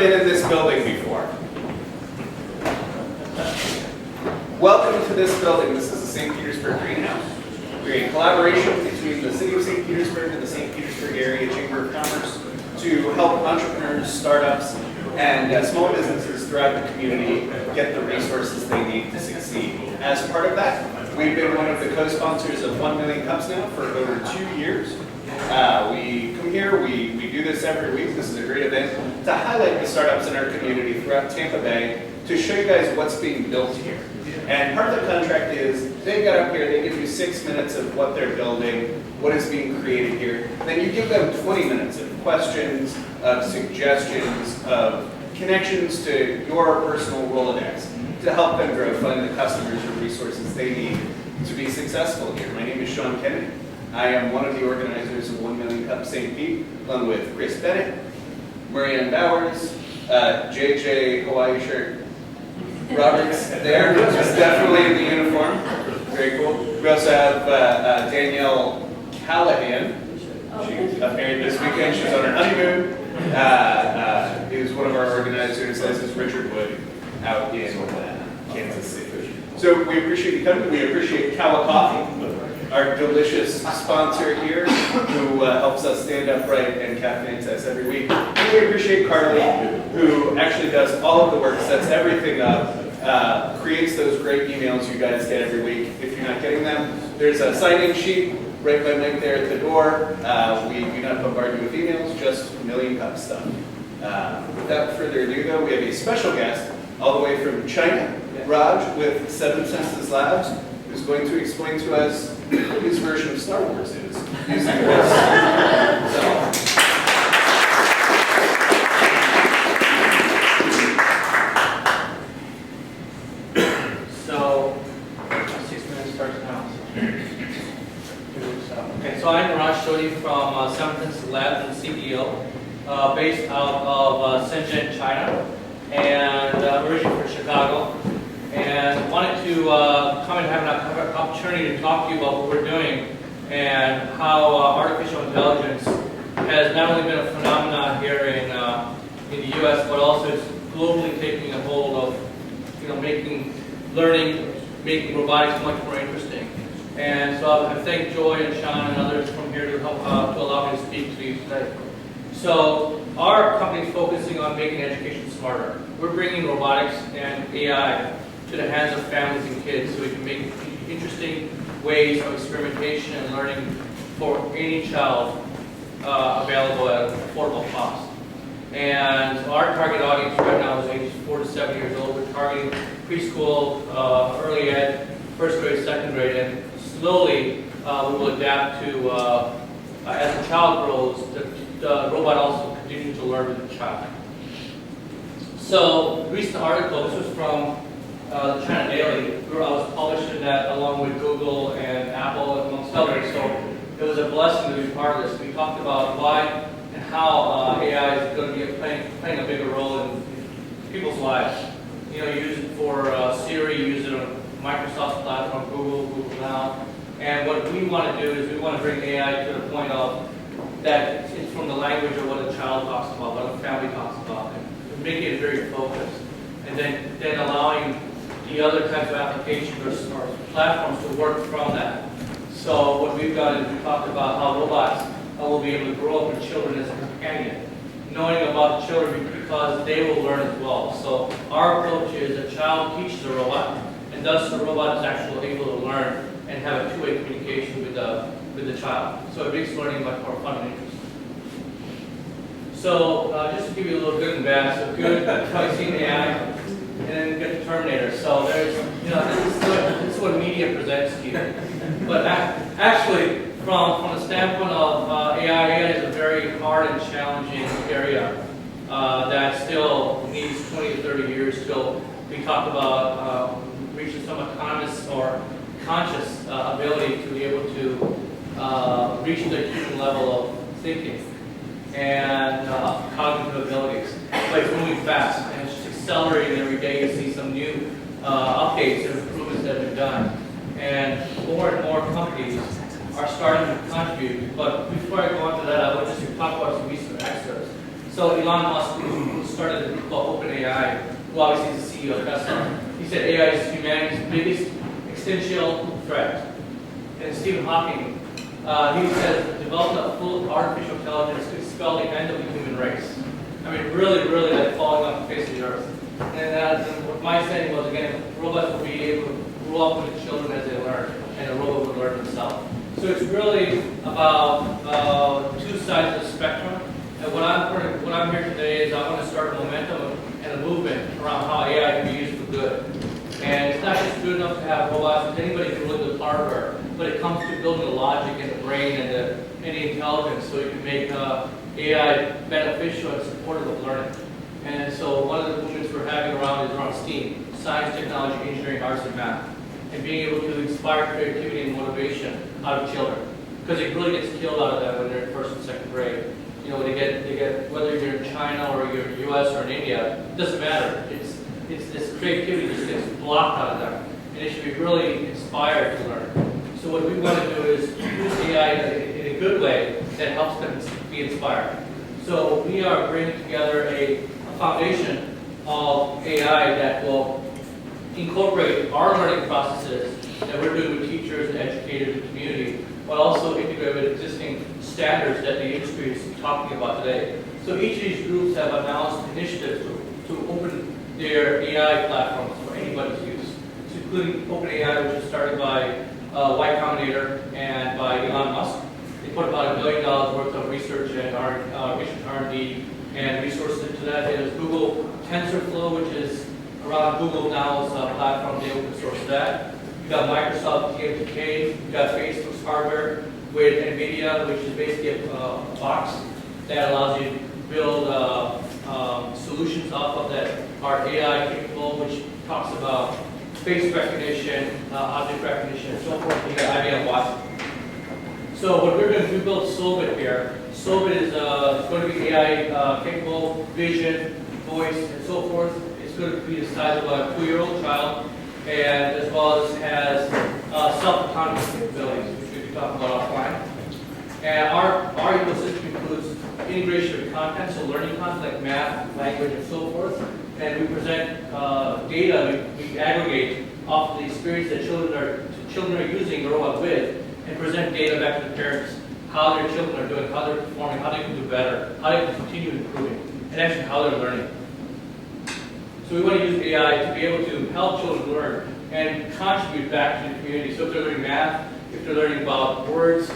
been in this building before? Welcome to this building. This is the St. Petersburg Greenhouse. We're a collaboration between the City of St. Petersburg and the St. Petersburg Area Chamber of Commerce to help entrepreneurs, startups, and small businesses throughout the community get the resources they need to succeed. As part of that, we've been one of the co-sponsors of 1 Million Cups now for over 2 years. We come here, we do this every week. This is a great event to highlight the startups in our community throughout Tampa Bay to show you guys what's being built here. And part of the contract is they get up here, they give you 6 minutes of what they're building, what is being created here. Then you give them 20 minutes of questions, of suggestions, of connections to your personal Rolodex to help them grow, find the customers or resources they need to be successful here. My name is Sean Kennedy. I am one of the organizers of 1 Million Cup St. Pete, along with Chris Bennett, Marianne Bowers, JJ Hawaii shirt, Robert's there, just definitely in the uniform. Very cool. We also have Danielle Callahan. She got married this weekend. She's on her honeymoon. Who's one of our organizers, as is Richard Wood, out in Kansas City. So we appreciate you coming. We appreciate Kawa Coffee, our delicious sponsor here, who helps us stand upright and caffeinates us every week. And we appreciate Carly, who actually does all of the work, sets everything up, creates those great emails you guys get every week. If you're not getting them, there's a sign-in sheet right by Mike there at the door. We do not bombard you with emails, just Million Cup stuff. Without further ado, though, we have a special guest all the way from China, Raj with 7 Senses Labs, who's going to explain to us what his version of Star Wars is using this. So 6 minutes starts now. Okay, so I'm Raj Shodi from 7 Senses Labs and CEO, based out of Shenzhen, China, and originally from Chicago. And wanted to come and have an opportunity to talk to you about what we're doing and how artificial intelligence has not only been a phenomenon here in the U.S., but also is globally taking a hold of, making making robotics much more interesting. And so I thank Joy and Sean and others from here to help to allow me to speak to you today. So our company is focusing on making education smarter. We're bringing robotics and AI to the hands of families and kids so we can make interesting ways of experimentation and learning for any child available at an affordable cost. And our target audience right now is ages 4 to 7 years old. We're targeting preschool, early ed, first grade, second grade, and slowly we will adapt to, as the child grows, the robot also continues to learn with the child. So, recent article, this was from the China Daily. I was publishing that along with Google and Apple amongst others. So it was a blessing to be part of this. We talked about why and how AI is going to be playing a bigger role in people's lives. You use it for Siri, use it on Microsoft's platform, Google Now. And what we want to do is we want to bring AI to the point of that it's from the language of what a child talks about, what a family talks about, and make it very focused. And then allowing the other kinds of applications or platforms to work from that. So what we've done is we talked about how robots will be able to grow up with children as a companion, knowing about the children because they will learn as well. So our approach is a child teaches a robot, and thus the robot is actually able to learn and have a two-way communication with the child. So it makes learning much more fun and interesting. So just to give you a little good and bad, so good, probably seen AI. And then get the Terminator. So there's, this is what media presents to you. But actually, from the standpoint of AI is a very hard and challenging area that still needs 20 to 30 years till we talk about reaching some autonomous or conscious ability to be able to reach the human level of thinking and cognitive abilities. But it's moving fast and it's accelerating every day. You see some new updates and improvements that have been done. And more companies are starting to contribute. But before I go on to that, I would just talk about some recent excerpts. So Elon Musk, who's started a group called OpenAI, who obviously is the CEO of Tesla. He said AI is humanity's biggest existential threat. And Stephen Hawking, he says development of full artificial intelligence could spell the end of the human race. I mean, really, really like falling off the face of the earth. And what my saying was, again, robots will be able to grow up with the children as they learn, and the robot will learn themselves. So it's really about two sides of the spectrum. And what I'm here today is I want to start a momentum and a movement around how AI can be used for good. And it's not just good enough to have robots, because anybody can really good hardware, but it comes to building the logic and the brain and the intelligence so you can make AI beneficial and supportive of learning. And so one of the movements we're having around is around STEAM, science, technology, engineering, arts, and math, and being able to inspire creativity and motivation out of children. Because it really gets killed out of them when they're in first and second grade. You know, they get whether you're in China or you're in the US or in India, it doesn't matter. It's this creativity just gets blocked out of them. And they should be really inspired to learn. So what we want to do is use AI in a good way that helps them be inspired. So we are bringing together a foundation of AI that will incorporate our learning processes that we're doing with teachers and educators and community, but also integrate with existing standards that the industry is talking about today. So each of these groups have announced initiatives to open their AI platforms for anybody's use, so including OpenAI, which was started by Y Combinator and by Elon Musk. They put about $1 billion worth of research and R&D and resources into that. There's Google TensorFlow, which is around Google Now's platform. They open source that. You've got Microsoft TMTK. You've got Facebook's hardware with NVIDIA, which is basically a box that allows you to build solutions off of that are AI capable, which talks about face recognition, object recognition, and so forth. You got IBM Watson. So what we're doing is we built Solvit here. Solvit is going to be AI capable, vision, voice, and so forth. It's going to be the size of a 2-year-old child, and as well as has self-autonomous capabilities, which we can talk about offline. And our ecosystem includes integration of content, so learning content like math, language, and so forth. And we present data, we aggregate off the experience that children are using the robot with, and present data back to the parents, how their children are doing, how they're performing, how they can do better, how they can continue improving, and actually how they're learning. So we want to use AI to be able to help children learn and contribute back to the community. So if they're learning math, if they're learning about words,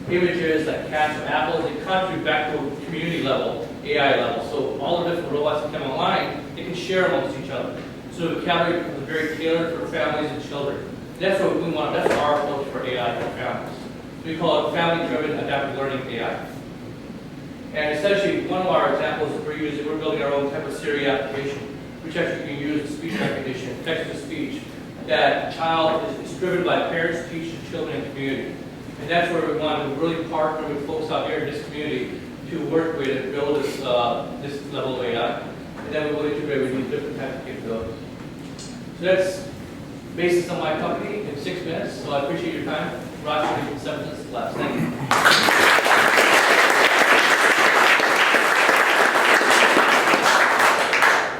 images like cats or apples, they contribute back to a community level, AI level. So all the different robots that come online, they can share amongst each other. So the vocabulary becomes very tailored for families and children. That's what we want. That's our approach for AI for families. So we call it family-driven adaptive learning AI. And essentially, one of our examples that we're using, we're building our own type of Siri application, which actually can use speech recognition, text-to-speech, that child is driven by parents, teachers, children, and community. And that's where we want to really partner with folks out here in this community to work with and build this level of AI. And then we will integrate with these different types of capabilities. So that's basis on my company in 6 minutes, so I appreciate your time. Roger, 7 minutes left. Thank you.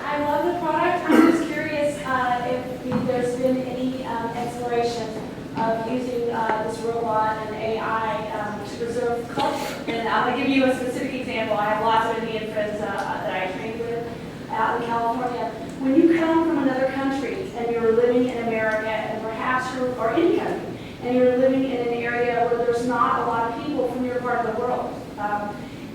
I love the product. I'm just curious if there's been any exploration of using this robot and AI to preserve culture. And I'm going to give you a specific example. I have lots of Indian friends that I trained with out in California. When you come from another country and you're living in America, and perhaps or any country, and you're living in an area where there's not a lot of people from your part of the world,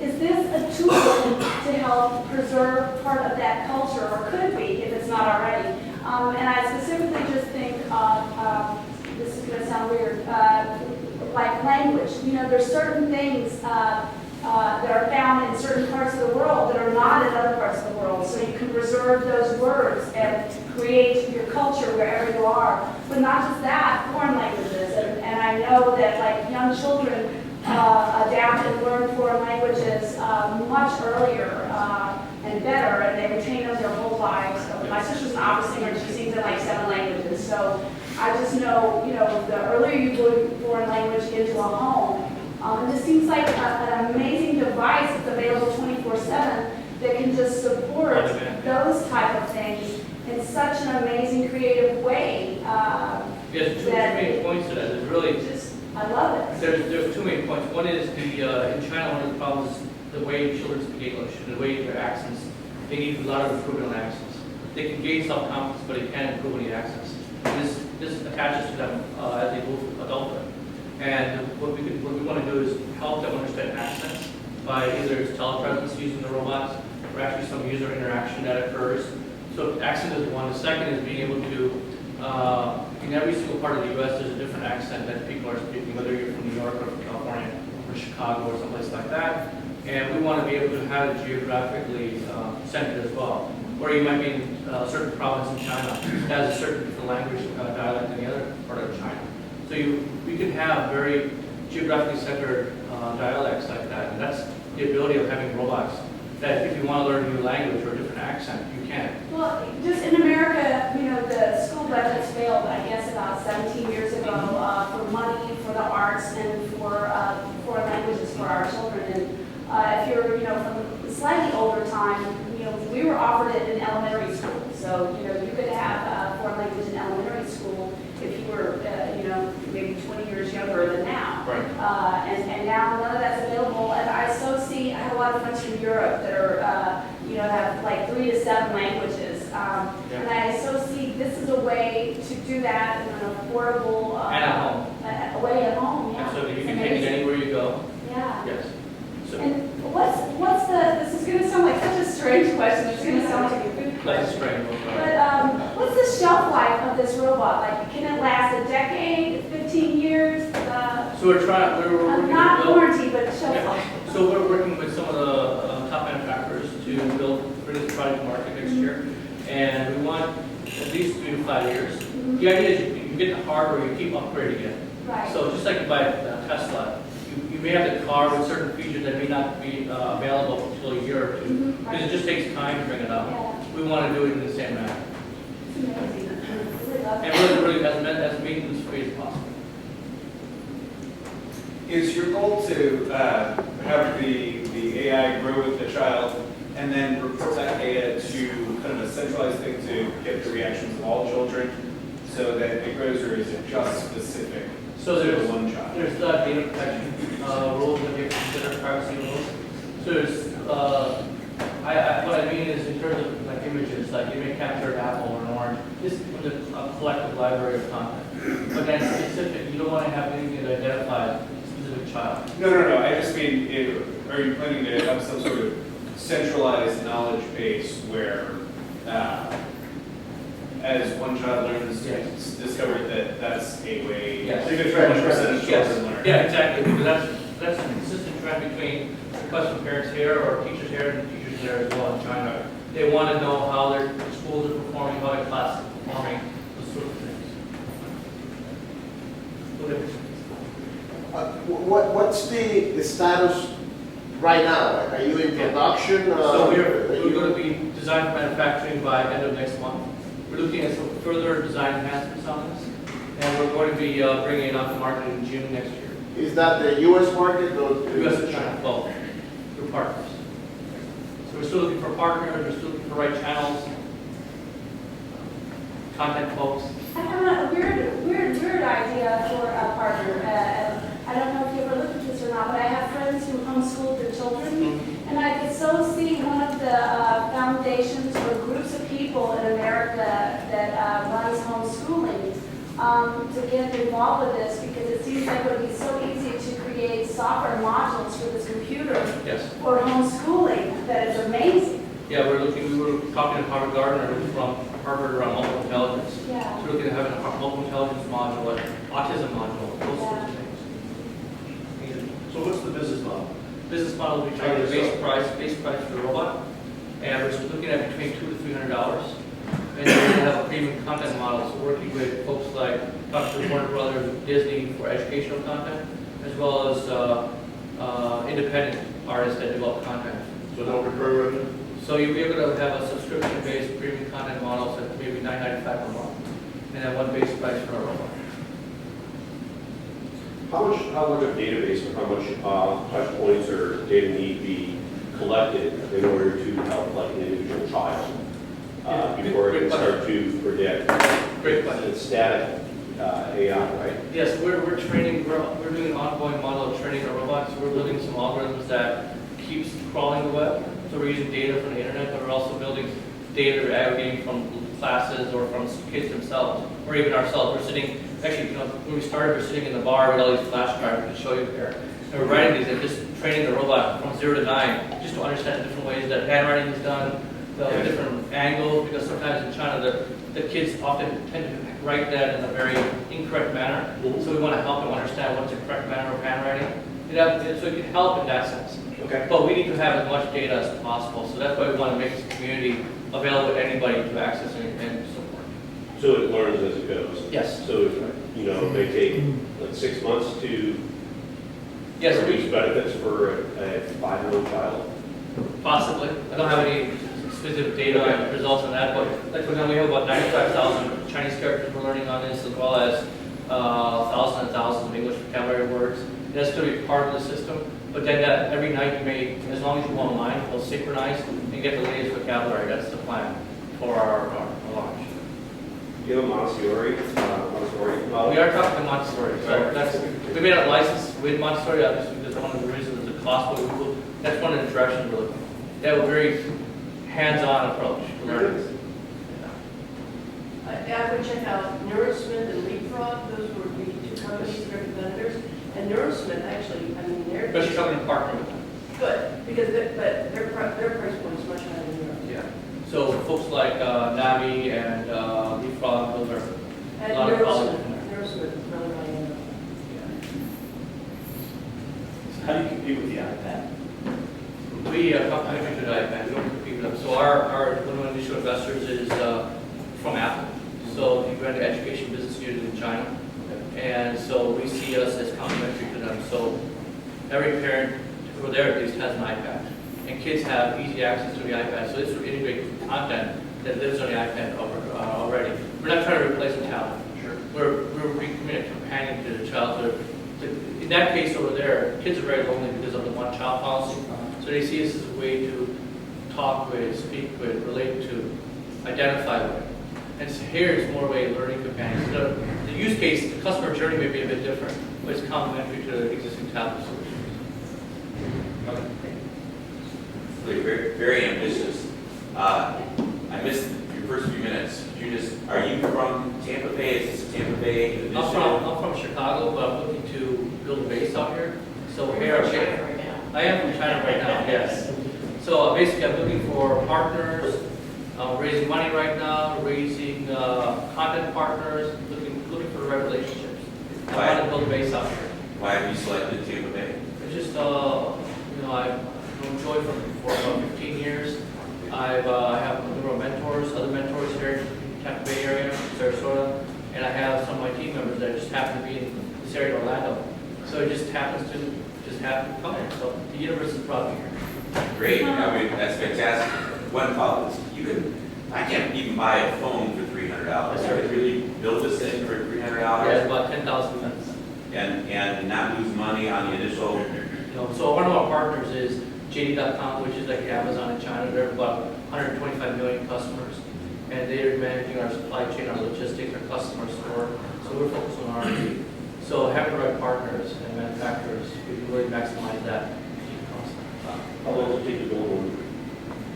is this a tool to help preserve part of that culture, or could it be if it's not already? And I specifically just think of, this is going to sound weird, like language. You know, there's certain things that are found in certain parts of the world that are not in other parts of the world. So you can preserve those words and create your culture wherever you are. But not just that, foreign languages. And I know that like young children adapt and learn foreign languages much earlier and better, and they retain them their whole lives. So my sister's an opera singer, and she sings in like 7 languages. So I just know, you know, the earlier you bring foreign language into a home, and this seems like an amazing device that's available 24/7 that can just support support those type of things in such an amazing, creative way. There's two main points to that. There's really I love it. There's two main points. One is in China, one of the problems is the way children speak English and the way their accents. They need a lot of improvement on accents. They can gain self-confidence, but they can't improve any accents. This attaches to them as they move to adulthood. And what we want to do is help them understand accents by either its telepresence using the robots or actually some user interaction that occurs. So accent is one. The second is being able to in every single part of the U.S., there's a different accent that people are speaking, whether you're from New York or from California or Chicago or someplace like that. And we want to be able to have it geographically centered as well. Where you might be in a certain province in China that has a certain different language dialect than the other part of China. So we can have very geographically centered dialects like that. And that's the ability of having robots. That if you want to learn a new language or a different accent, you can. Well, just in America, you know, the school budgets failed, I guess, about 17 years ago for money, for the arts, and for foreign languages for our children. And if you're, you know, from a slightly older time, you know, we were offered it in elementary school. So, you know, you could have foreign language in elementary school if you were, you know, maybe 20 years younger than now. Right. And now none of that's available. And I have a lot of friends from Europe that are, you know, have like 3 to 7 languages. And I so see this is a way to do that in an affordable And at home. a way at home. Yeah. So that you can take it anywhere you go. Yeah. Yes. So And what's this is going to sound like such a strange question. It's going to sound like a good let's question. spring. But what's the shelf life of this robot? Like, can it last a decade, 15 years? So we're working Not to build. warranty, but shelf Yeah. life. So we're working with some of the top manufacturers to bring this product to market next year, and we want at least 3 to 5 years. The idea is you get the hardware, you keep upgrading it. Right. So just like you buy a Tesla, you may have the car with certain features that may not be available until a year or two, because it just takes time to bring it up. Yeah. We want to do it in the same manner, It's amazing. I really love it. and really as maintenance-free as possible. Is your goal to have the AI grow with the child and then report that data to kind of a centralized thing to get the reactions of all children so that it grows, or is it just specific So to there's one child? data protection rules that we have to consider, privacy rules. So there's, what I mean is in terms of like images, like you may capture an apple or an orange, this becomes a collective library of content. But then specific, you don't want to have anything that identifies a specific child. No. I just mean, are you planning to have some sort of centralized knowledge base where, as one child learns, Yes. discover that that's a way Yes. 100% of Yes. children learn? Yeah, exactly, because that's a consistent trend between requests from parents here or teachers here and teachers there as well in China. They want to know how their schools are performing, how their classes are performing, those sort of things. What's the status right now? Are you in production? So we're going to be design for manufacturing by end of next month. We're looking at some further design enhancements on this, and we're going to be bringing it out to market in June next year. Is that the U.S. market or? U.S. and China, both, through partners. So we're still looking for partners, we're still looking for right channels, content folks. I have a weird idea for a partner. I don't know if you ever looked at this or not, but I have friends who homeschool their children, and I could so see one of the foundations or groups of people in America that runs homeschooling to get involved with this, because it seems like it would be so easy to create software modules for this computer Yes. for homeschooling that is amazing. Yeah, we were talking to Harvard Gardner from Harvard around multiple intelligence. Yeah. So we're looking at having a multiple intelligence module, like autism module, those sorts of things. So what's the business model? Business model, we charge a base price for the robot, and we're looking at between $200 to $300. And then we have a premium content model, so working with folks like Dr. Warner Brothers, Disney for educational content, as well as independent artists that develop content. So no recurring revenue? So you'll be able to have a subscription-based premium content model at maybe $9.95 per month, and then one base price for a robot. How much of database or how much touch points or data need be collected in order to help like an individual child before it can start to predict? Great question. It's static AI, right? Yes, we're training, we're doing an ongoing model of training our robots. We're building some algorithms that keeps crawling the web. So we're using data from the internet, but we're also building data that we're aggregating from classes or from kids themselves, or even ourselves. We're sitting, actually, when we started, we're sitting in the bar with all these flash drives to show you here. And we're writing these and just training the robot from 0 to 9, just to understand the different ways that handwriting is done, the different angles, because sometimes in China, the kids often tend to write that in a very incorrect manner. So we want to help them understand what's the correct manner of handwriting. So it can help in that sense. Okay. But we need to have as much data as possible. So that's why we want to make this community available to anybody to access and support. So it learns as it goes? Yes. So, you know, it may take like 6 months to Yes, produce benefits for a 5-year-old child? possibly. I don't have any specific data and results on that, but like for example, we have about 95,000 Chinese characters we're learning on this, as well as thousands and thousands of English vocabulary words. That's going to be part of the system. But then that every night you may, as long as you go online, we'll synchronize and get the latest vocabulary. That's the plan for our launch. Do you have a Montessori model? We are talking to Montessori, so that's, we may not license with Montessori, obviously, because one of the reasons is the cost, but we will, that's one of the directions we're looking. They have a very hands-on approach to learning. I would check out Neurosmith and Leapfrog. Those would be two companies, their competitors. And Neurosmith, actually, I mean, they're Especially talking to partner with them. good because but their price point is much higher than yours. Yeah. So folks like Navi and Leapfrog, those are And a lot of colleges in Neurosmith, there. Neurosmith is really high end. How do you compete with the iPad? We complement to the iPad. We don't compete with them. So our one of our initial investors is from Apple. So he ran the education business unit in China. And so we see us as complementary to them. So every parent who are there at least has an iPad. And kids have easy access to the iPad. So this would integrate content that lives on the iPad already. We're not trying to replace a tablet. Sure. We're becoming a companion to the child. In that case over there, kids are very lonely because of the one-child policy. So they see us as a way to talk with, speak with, relate to, identify with. And so here it's more of a learning companion. So the use case, the customer journey may be a bit different, but it's complementary to the existing tablet solutions. Really very, very ambitious. I missed your first few minutes. Could you are you from Tampa Bay? Is this a Tampa Bay initiative? I'm from Chicago, but I'm looking to build a base out here. So here I'm China right now. I am from China right now, yes. So basically I'm looking for partners, raising money right now, raising content partners, looking for the right relationships. I want to build a base out here. Why have you selected Tampa Bay? It's just, I've known Joy for about 15 years. I have a number of mentors, other mentors here in the Tampa Bay area, Sarasota, and I have some of my team members that just happen to be in this area of Orlando. So it just happens to happen to come here. So the universe is brought me here. Great. I mean, that's fantastic. One thought is I can't even buy a phone for $300. Yes, sir. I could really build this thing for $300 Yeah, it's about 10,000 minutes. and not lose money on the initial. So one of our partners is JD.com, which is like Amazon in China. They're about 125 million customers, and they're managing our supply chain, our logistics, our customer support. So we're focused on R&D. So having the right partners and manufacturers, we can really maximize that. How long does it take to build one?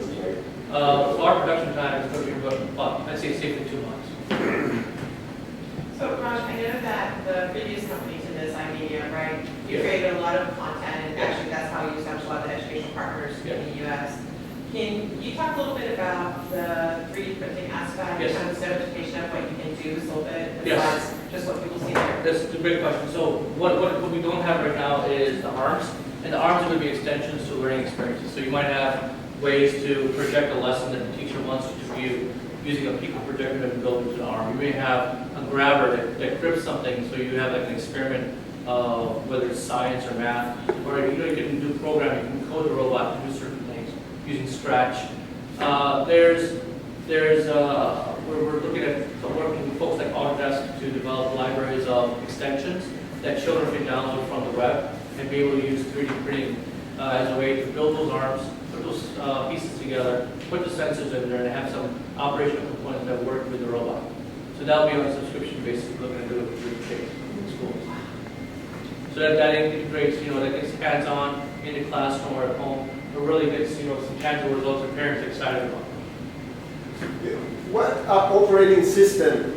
I'm sorry. So our production time is going to be about, I'd say safely 2 months. So Raj, I know that the previous company to this, iMedia, right? You Yes. created a lot of content, and Yes. actually that's how you established a lot of the education partners Yes. in the US. Can you talk a little bit about the 3D printing aspect, Yes. kind of certification of what you can do a little bit, Yes. besides just what people see there? That's a great question. So what we don't have right now is the arms, and the arms are going to be extensions to learning experiences. So you might have ways to project a lesson that the teacher wants you to view using a Pico projector that can go into the arm. You may have a grabber that grips something, so you have like an experiment, whether it's science or math, or you can do programming, you can code a robot to do certain things using Scratch. We're looking at working with folks like Autodesk to develop libraries of extensions that children can download from the web and be able to use 3D printing as a way to build those arms, but put those pieces together, put the sensors in there, and have some operational components that work with the robot. So that'll be on a subscription basis. We're going to do it with kids in schools. So that integrates, that gets hands-on in the classroom or at home. It really gets, some tangible results that parents are excited about. What operating system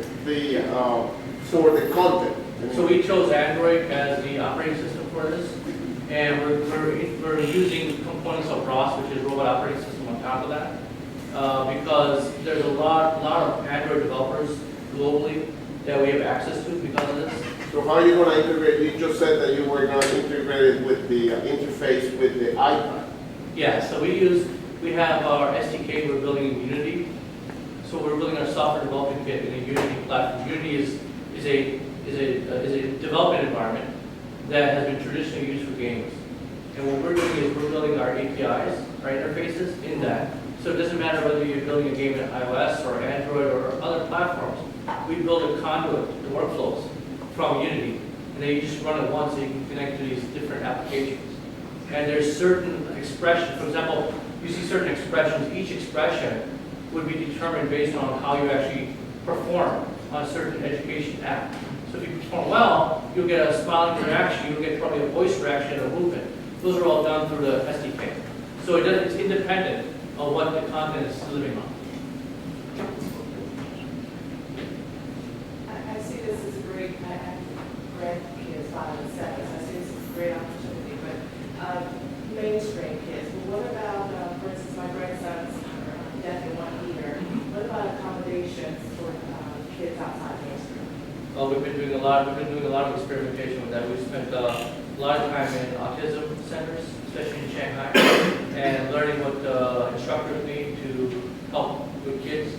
for the content? So we chose Android as the operating system for this, and we're using components of ROS, which is Robot Operating System, on top of that, because there's a lot of Android developers globally that we have access to because of this. So how are you going to integrate? You just said that you were going to integrate it with the interface with the iPad. Yeah, so we have our SDK we're building in Unity. So we're building our software development kit in a Unity platform. Unity is a development environment that has been traditionally used for games. And what we're doing is we're building our APIs, our interfaces in that. So it doesn't matter whether you're building a game in iOS or Android or other platforms. We build a conduit, the workflows from Unity, and then you just run it once so you can connect to these different applications. And there's certain expressions. For example, you see certain expressions. Each expression would be determined based on how you actually perform on a certain education app. So if you perform well, you'll get a smiling reaction, you'll get probably a voice reaction or movement. Those are all done through the SDK. So it's independent of what the content is living on. I see this as a great, I have grandkids 5 and 7, so I see this as a great opportunity, but mainstream kids, well, what about, for instance, my grandson's deaf in one ear, what about accommodations for kids outside mainstream? Well, we've been doing a lot of experimentation with that. We've spent a lot of time in autism centers, especially in Shanghai, and learning what instructors need to help with kids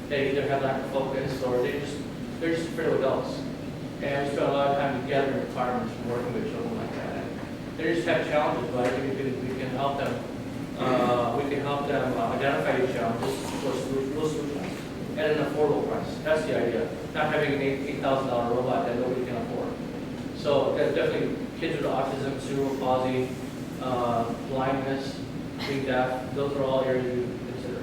that either have lack of focus or they're just afraid of adults. And we spent a lot of time together in environments and working with children like that. And they just have challenges, but I think we can help them. We can help them identify these challenges for solutions at an affordable price. That's the idea. Not having an $8,000 robot that nobody can afford. So definitely kids with autism, cerebral palsy, blindness, being deaf, those are all areas we consider.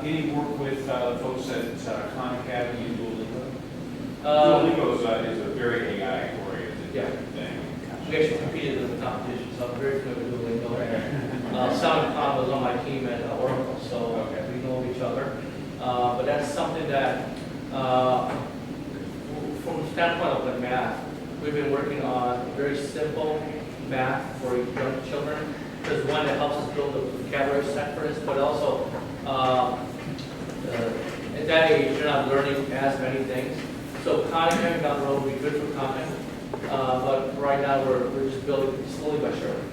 Any work with folks at Khan Academy and Duolingo? Duolingo is a very AI-oriented thing. We actually competed in the competition, so I'm very familiar with Duolingo. Sound Khan was on my team at Oracle, so we know each other. But that's something that, from the standpoint of the math, we've been working on very simple math for young children. Because one, it helps us build the vocabulary set for this, but also at that age, you're not learning as many things. So content down the road will be good for content, but right now we're just building slowly but surely.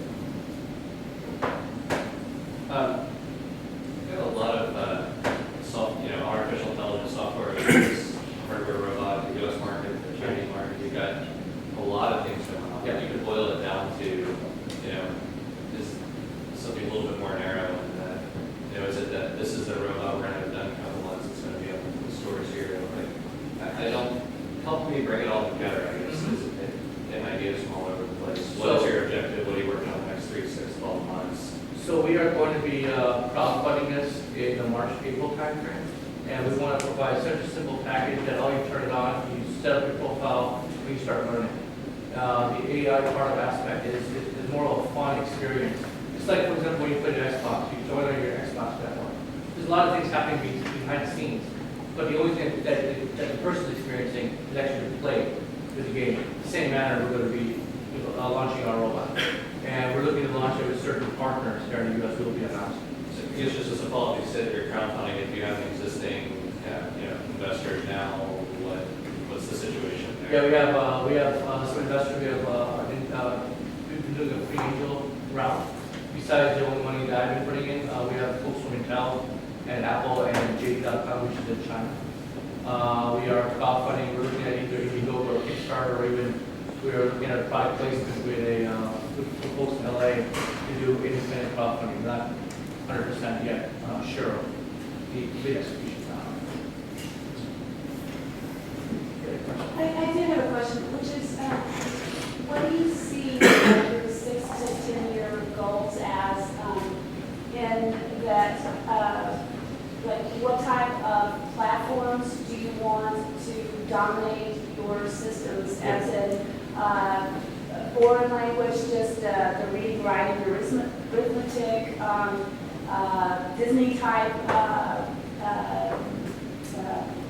We have a lot of artificial intelligence software, hardware, robot, the U.S. market, the Chinese market. You've got a lot of things going on. Yeah. You could boil it down to, just something a little bit more narrow. And is it that this is the robot we're going to have done in a couple months? It's going to be up in the stores here. I don't help me bring it all together. I guess and ideas from all over the place. What's your objective? What are you working on the next 3, 6, 12 months? So we are going to be crowdfunding this in the March-April timeframe, and we want to provide such a simple package that all you turn it on, you set up your profile, and you start learning. The AI part of aspect is more of a fun experience. It's like, for example, when you play an Xbox, you join on your Xbox network. There's a lot of things happening behind the scenes, but the only thing that the person is experiencing is actually to play with the game. The same manner we're going to be launching our robot. And we're looking to launch it with certain partners here in the U.S. We'll be announcing. So I guess just as a follow-up, you said you're crowdfunding. If you have an existing investors now, what's the situation there? Yeah, we have some investors. We've been doing a free angel round. Besides the only money that I've been putting in, we have folks from Intel and Apple and JD.com, which is in China. We are crowdfunding. We're looking at either Indiegogo or Kickstarter, or even we're looking at a product placement with with folks in LA to do independent crowdfunding. Not 100% yet sure of the complete execution. I did have a question, which is, what do you see with the 6 to foreign language, just the reading, writing, arithmetic, Disney type,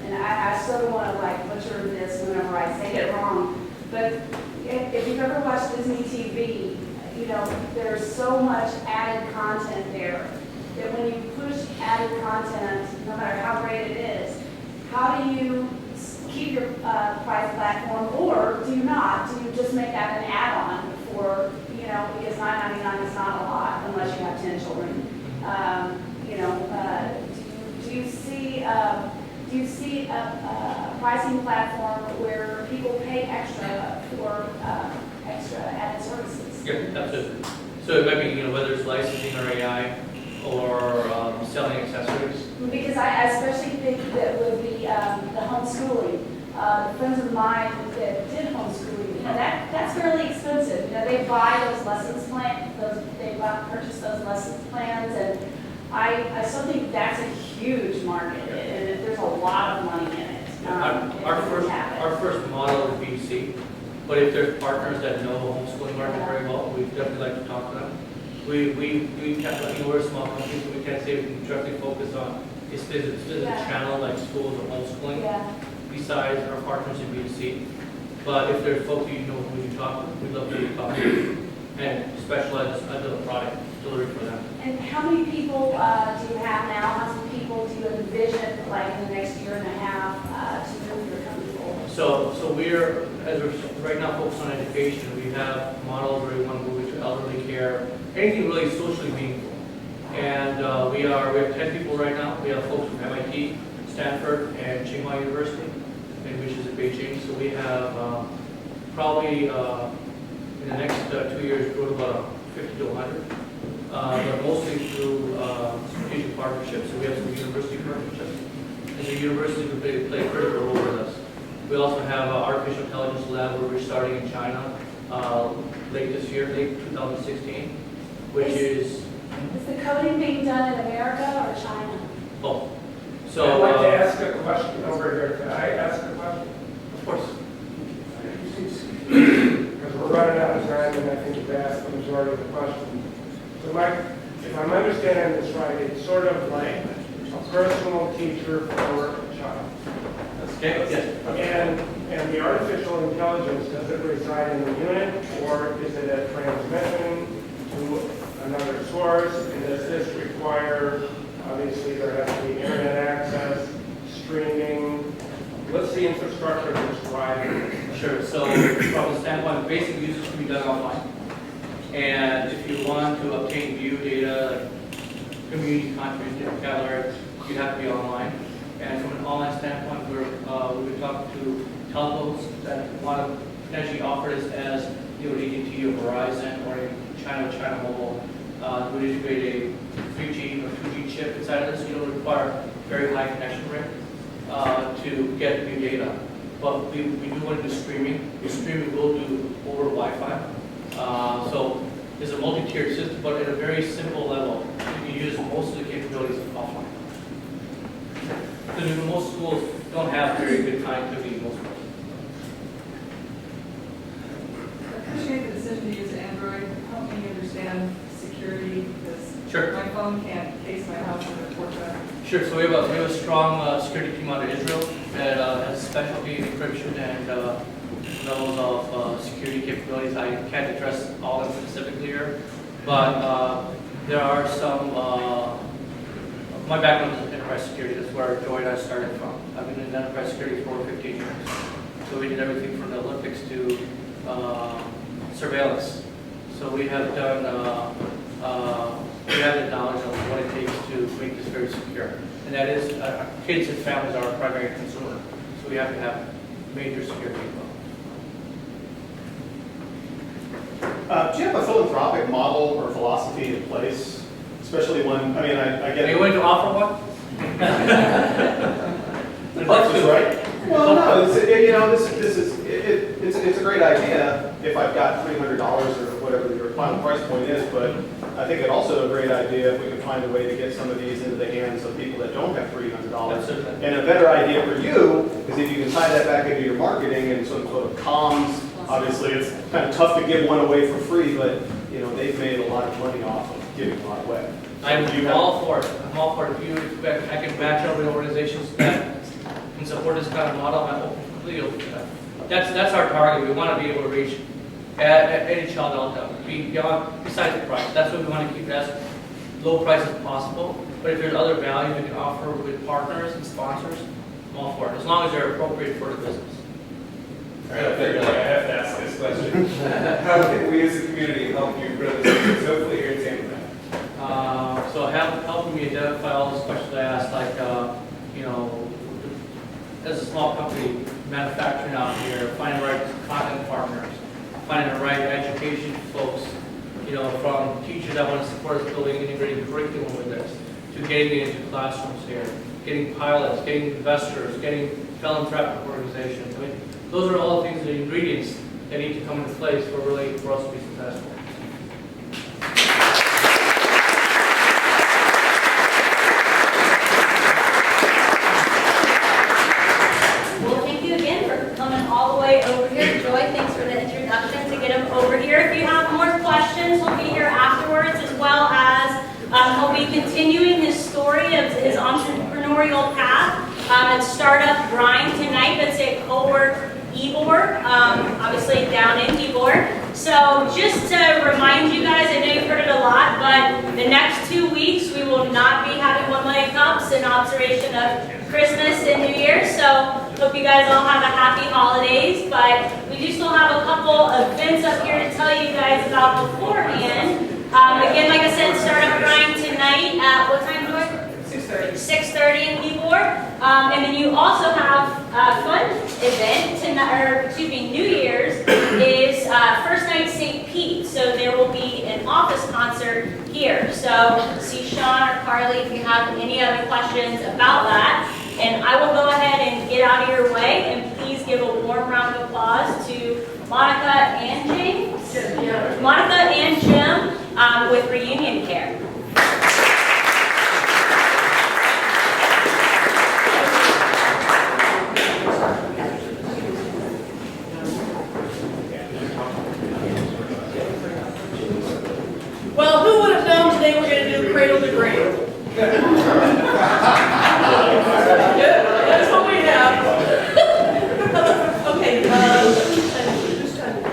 and I sort of want to like butcher this whenever I say it wrong, but if you've ever watched Disney TV, you know, there's so much added content there that when you push added content, no matter how great it is, how do you keep your price platform, or do you not? Do you just make that an add-on for, you know, because $9.99 is not a lot unless you have 10 children. You know, do you see a pricing platform where people pay extra for extra added services? Yeah, absolutely. So it might be, you know, whether it's licensing or AI or selling accessories. Because I especially think that with the homeschooling, friends of mine that did homeschooling, you know, that's fairly expensive. You know, they buy those lessons purchase those lessons plans, and I still think that's a huge market, and there's a lot of money in it. Our first model is B2C, but if there's partners that know the homeschooling market very well, we'd definitely like to talk to them. We can't, you know, we're a small company, so we can't say we can directly focus on a specific channel like schools or homeschooling. Yeah. Besides our partners in B2C, but if there's folks you know who you talk to, we'd love to talk to and specialize under the product delivery for them. And how many people do you have now? How many people do you envision, like in the next year and a half, to move your company forward? So we're right now focused on education. We have models where we want to move into elderly care, anything really socially meaningful. And we have 10 people right now. We have folks from MIT, Stanford, and Tsinghua University, which is in Beijing. So we have probably in the next 2 years grow about 50 to 100, but mostly through strategic partnerships. So we have some university partnerships, and the universities will play a critical role with us. We also have an artificial intelligence lab where we're starting in China late this year, late 2016, which is the coding being done in America or China? both. I'd So like to ask a question over here. Can I ask a question? of course. Because we're running out of time, and I think you've asked the majority of the questions. So Mike, if I'm understanding this right, it's sort of like a personal teacher for a child. Okay. Yes. And the artificial intelligence, does it reside in the unit, or is it a transmission to another source? And does this require, obviously there has to be internet access, streaming? What's the infrastructure that's driving this? Sure. So from the standpoint, basic usage can be done offline. And if you want to obtain view data, like community contribution vocabulary, you have to be online. And from an online standpoint, we've been talking to telcos that want to potentially offer this as AT&T or Verizon or in China Mobile. Would integrate a 3G or 2G chip inside of this. You don't require very high connection rate to get new data. But we do want to do streaming. The streaming will do over Wi-Fi. So it's a multi-tiered system, but at a very simple level, you can use most of the capabilities offline. Because most schools don't have very good connectivity. Most schools. I appreciate the decision to use Android. Help me understand security, because Sure. my phone can't case my house and report that. Sure. So we have a strong security team out of Israel that has specialty in encryption and levels of security capabilities. I can't address all of them specifically here, but there are some. My background is in enterprise security. That's where Joy and I started from. I've been in enterprise security for over 15 years. So we did everything from the Olympics to surveillance. So we have done. We have the knowledge of what it takes to make this very secure. And that is, kids and families are our primary consumer. So we have to have major security involved. Do you have a philanthropic model or philosophy in place? Especially one, I mean, I get Are you willing to offer one? That's right. Well, no, it's a great idea if I've got $300 or whatever your final price point is, but I think it's also a great idea if we can find a way to get some of these into the hands of people that don't have $300. Absolutely. And a better idea for you is if you can tie that back into your marketing and some sort of comms Obviously, it's kind of tough to give one away for free, but, you know, they've made a lot of money off of giving one away. I'm all for it. I'm all for it. If you expect, I can match up with organizations that can support this kind of model. I'm completely open to that. That's our target. We want to be able to reach any child out there, besides the price. That's what we want to keep it as low price as possible. But if there's other value we can offer with partners and sponsors, I'm all for it, as long as they're appropriate for the business. All right, I figured like I have to ask this question. How can we as a community help you grow this business, hopefully here in Tampa Bay? So helping me identify all those questions I asked, like, you know, as a small company manufacturing out here, finding the right content partners, finding the right education folks, you know, from teachers that want to support us building integrated curriculum with this, to getting it into classrooms here, getting pilots, getting investors, getting philanthropic organizations. I mean, those are all the things, the ingredients that need to come into place for us to be successful. Well, thank you again for coming all the way over here. Joy, thanks for the introduction to get him over here. If you have more questions, he'll be here afterwards, as well as he'll be continuing his story of his entrepreneurial path and startup grind tonight. That's at Cowork Ybor, obviously down in Ybor. So just to remind you guys, I know you've heard it a lot, but the next 2 weeks we will not be having 1 million cups in observation of Christmas and New Year's. So hope you guys all have a happy holidays. But we do still have a couple events up here to tell you guys about beforehand. Again, like I said, startup grind tonight at what time, Joy? 6:30 in Ybor. And then you also have a fun event tonight, or excuse me, New Year's is first night St. Pete. So there will be an office concert here. So see Sean or Carly if you have any other questions about that. And I will go ahead and get out of your way, and please give a warm round of applause to Monica and James. Monica and Jim with Reunion Care. Well, who would have known today we're going to do cradle to grave? That's what we have. Okay, who's time?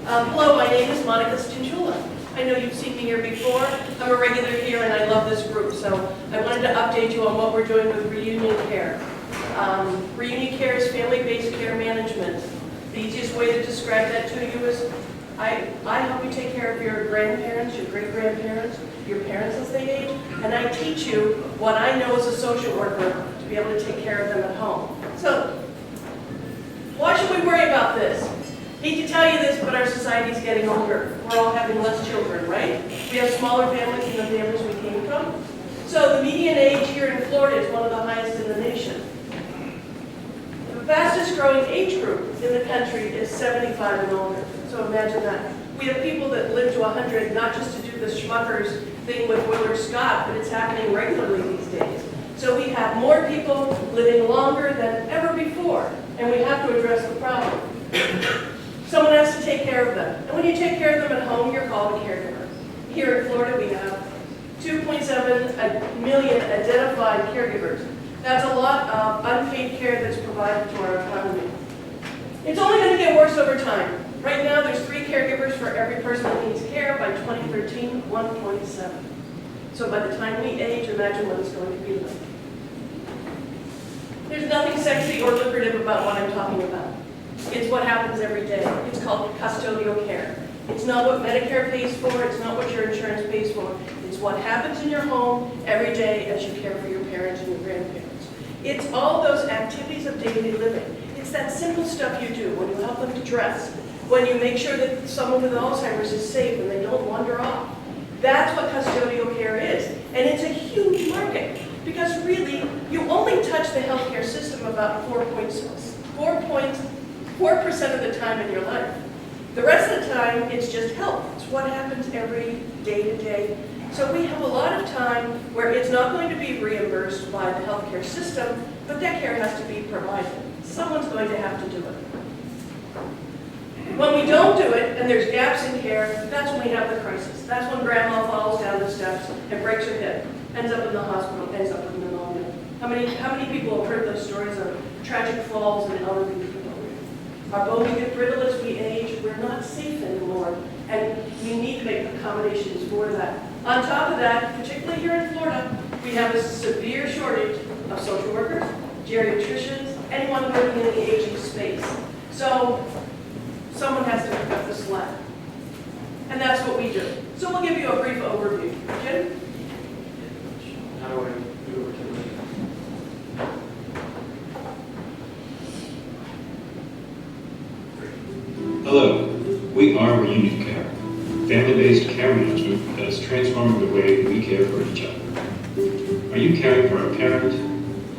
Hello, my name is Monica Stinchula. I know you've seen me here before. I'm a regular here and I love this group, so I wanted to update you on what we're doing with Reunion Care. Reunion Care is family-based care management. The easiest way to describe that to you is I help you take care of your grandparents, your great-grandparents, your parents as they age, and I teach you what I know as a social worker to be able to take care of them at home. So, why should we worry about this? Hate to tell you this, but our society is getting older. We're all having less children, right? We have smaller families than the families we came from. So the median age here in Florida is one of the highest in the nation. The fastest growing age group in the country is 75 and older. So imagine that. We have people that live to 100, not just to do the Schmuckers thing with Willard Scott, but it's happening regularly these days. So we have more people living longer than ever before, and we have to address the problem. Someone has to take care of them. And when you take care of them at home, you're called a caregiver. Here in Florida, we have 2.7 million identified caregivers. That's a lot of unpaid care that's provided to our economy. It's only going to get worse over time. Right now, there's 3 caregivers for every person that needs care. By 2013, 1.7. So by the time we age, imagine what it's going to be like. There's nothing sexy or lucrative about what I'm talking about. It's what happens every day. It's called custodial care. It's not what Medicare pays for. It's not what your insurance pays for. It's what happens in your home every day as you care for your parents and your grandparents. It's all those activities of daily living. It's that simple stuff you do when you help them to dress, when you make sure that someone with Alzheimer's is safe and they don't wander off. That's what custodial care is. And it's a huge market because really, you only touch the healthcare system about 4% of the time in your life. The rest of the time, it's just health. It's what happens every day to day. So we have a lot of time where it's not going to be reimbursed by the healthcare system, but that care has to be provided. Some going to have to do it. When we don't do it, and there's gaps in care, that's when we have the crisis. That's when grandma falls down the steps and breaks her hip, ends up in the hospital, ends up with pneumonia. How many people have heard those stories of tragic falls and elderly people? Our bones get brittle as we age. We're not safe anymore, and we need to make accommodations for that. On top of that, particularly here in Florida, we have a severe shortage of social workers, geriatricians, anyone working in the aging space. So someone has to pick up the slack. And that's what we do. So we'll give you a brief overview. Jim? How do I do over to the Hello, we are Reunion Care, family-based care management that is transforming the way we care for each other. Are you caring for a parent,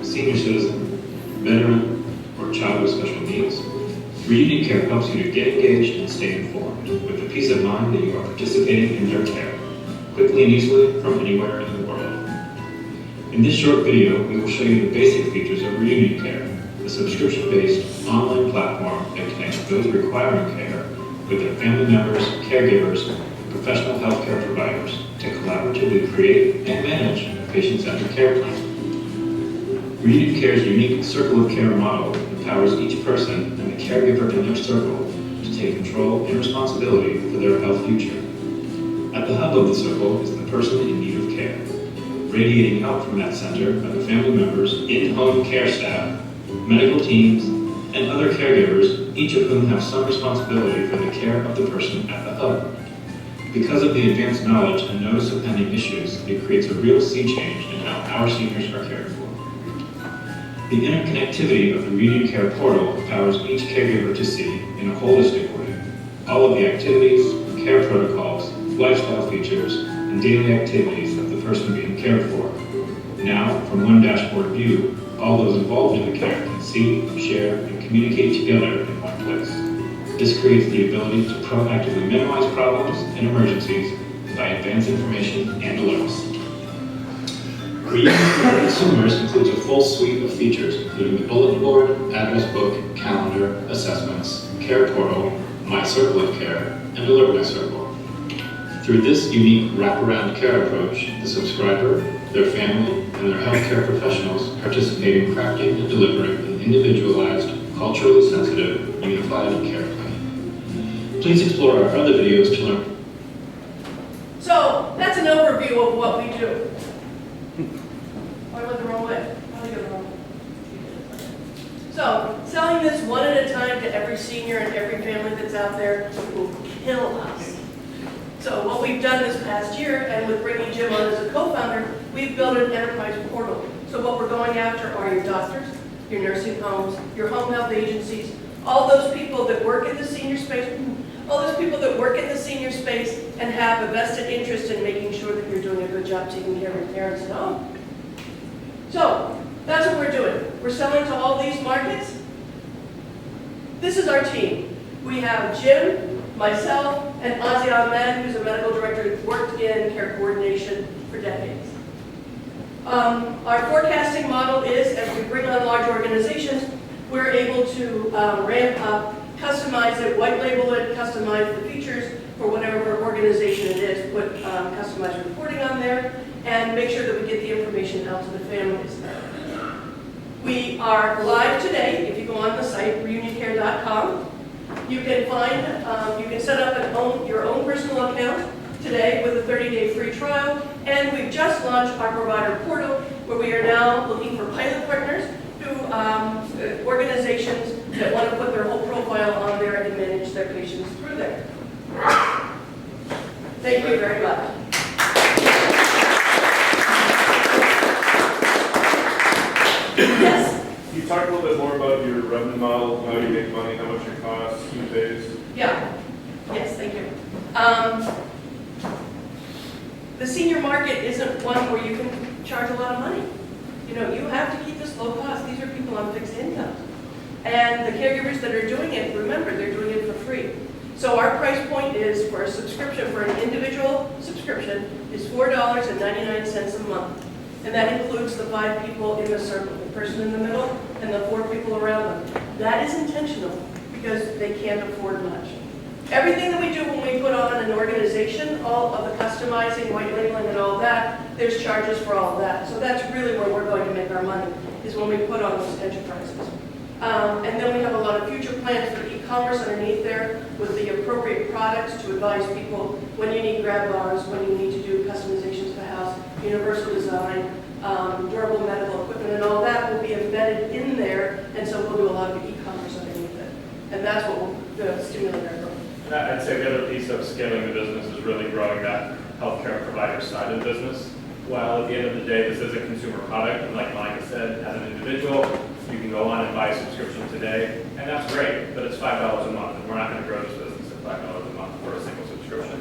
senior citizen, veteran, or child with special needs? Reunion Care helps you to get engaged and stay informed with the peace of mind that you are participating in their care, quickly and easily from anywhere in the world. In this short video, we will show you the basic features of Reunion Care, a subscription-based online platform that connects those requiring care with their family members, caregivers, and professional healthcare providers to collaboratively create and manage a patient-centered care plan. Reunion Care's unique circle of care model empowers each person and the caregiver in their circle to take control and responsibility for their health future. At the hub of the circle is the person in need of care. Radiating out from that center are the family members, in-home care staff, medical teams, and other caregivers, each of whom have some responsibility for the care of the person at the hub. Because of the advanced knowledge and notice of pending issues, it creates a real sea change in how our seniors are cared for. The interconnectivity of the Reunion Care portal empowers each caregiver to see, in a holistic way, all of the activities, care protocols, lifestyle features, and daily activities of the person being cared for. Now, from one dashboard view, all those involved in the care can see, share, and communicate together in one place. This creates the ability to proactively minimize problems and emergencies by advanced information and alerts. Reunion for consumers includes a full suite of features, including the bulletin board, address book, calendar, assessments, care portal, My Circle of Care, and Alert My Circle. Through this unique wraparound care approach, the subscriber, their family, and their healthcare professionals participate in crafting and delivering an individualized, culturally sensitive, unified care plan. Please explore our other videos to learn. So that's an overview of what we do. I went the wrong way. How did I go the wrong way? So selling this one at a time to every senior and every family that's out there will kill us. So what we've done this past year, and with bringing Jim on as a co-founder, we've built an enterprise portal. So what we're going after are your doctors, your nursing homes, your home health agencies, all those people that work in the senior space, and have a vested interest in making sure that you're doing a good job taking care of your parents at home. So that's what we're doing. We're selling to all these markets. This is our team. We have Jim, myself, and Ozzy Ahmed, who's a medical director who's worked in care coordination for decades. Our forecasting model is, as we bring on large organizations, we're able to ramp up, customize it, white label it, customize the features for whatever organization it is, put customized reporting on there, and make sure that we get the information out to the families. We are live today. If you go on the site, reunioncare.com, you can find, you can set up your own personal account today with a 30-day free trial. And we've just launched our provider portal, where we are now looking for pilot partners who, organizations that want to put their whole profile on there and manage their patients through there. Thank you very much. Yes? You talk a little bit more about your revenue model, how you make money, how much it costs, who pays. Yeah. Yes, thank you. The senior market isn't one where you can charge a lot of money. You know, you have to keep this low cost. These are people on fixed income. And the caregivers that are doing it, remember, they're doing it for free. So our price point is for a subscription, for an individual subscription, is $4.99 a month. And that includes the 5 people in the circle, the person in the middle and the 4 people around them. That is intentional because they can't afford much. Everything that we do when we put on an organization, all of the customizing, white labeling and all that, there's charges for all of that. So that's really where we're going to make our money, is when we put on those enterprises. And then we have a lot of future plans for e-commerce underneath there with the appropriate products to advise people when you need grab bars, when you need to do customizations of the house, universal design, durable medical equipment, and all that will be embedded in there. And so we'll do a lot of e-commerce underneath it. And that's what will stimulate our growth. And I'd say the other piece of scaling the business is really growing that healthcare provider side of the business. While at the end of the day, this is a consumer product, and like Monica said, as an individual, you can go on and buy a subscription today, and that's great, but it's $5 a month, and we're not going to grow this business at $5 a month for a single subscription.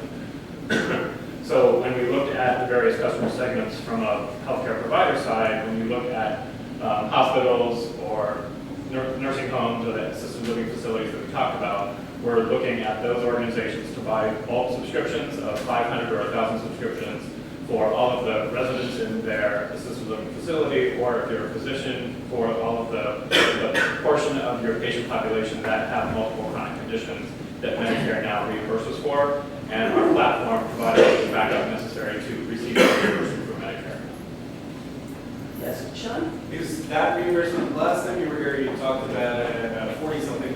So when we looked at the various customer segments from a healthcare provider side, when you look at hospitals or nursing homes or the assisted living facilities that we talked about, we're looking at those organizations to buy bulk subscriptions of 500 or 1,000 subscriptions for all of the residents in their assisted living facility, or if you're a physician, for all of the portion of your patient population that have multiple chronic conditions that Medicare now reimburses for, and our platform provides the backup necessary to receive that reimbursement from Medicare. Yes, Sean? Is that reimbursement, last time you were here, you talked about a $40-something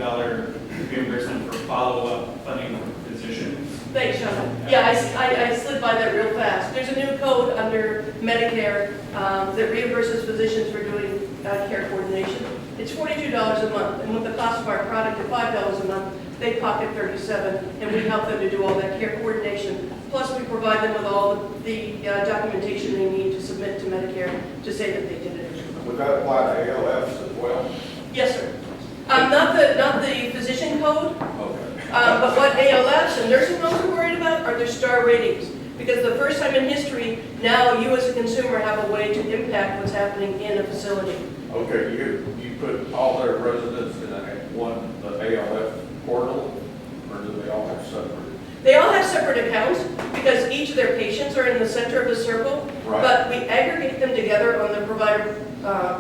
reimbursement for follow-up funding for physicians. Thanks, Sean. Yeah, I slid by that real fast. There's a new code under Medicare that reimburses physicians for doing care coordination. It's $42 a month, and with the cost of our product at $5 a month, they pocket $37, and we help them to do all that care coordination. Plus, we provide them with all the documentation they need to submit to Medicare to say that they did it. Would that apply to ALFs as well? Yes, sir. Not the physician code. Okay. But what ALFs and nursing homes are worried about are their star ratings. Because the first time in history, now you as a consumer have a way to impact what's happening in a facility. Okay, you put all their residents in the ALF portal, or do they all have separate? They all have separate accounts because each of their patients are in the center of the circle. Right. But we aggregate them together on the provider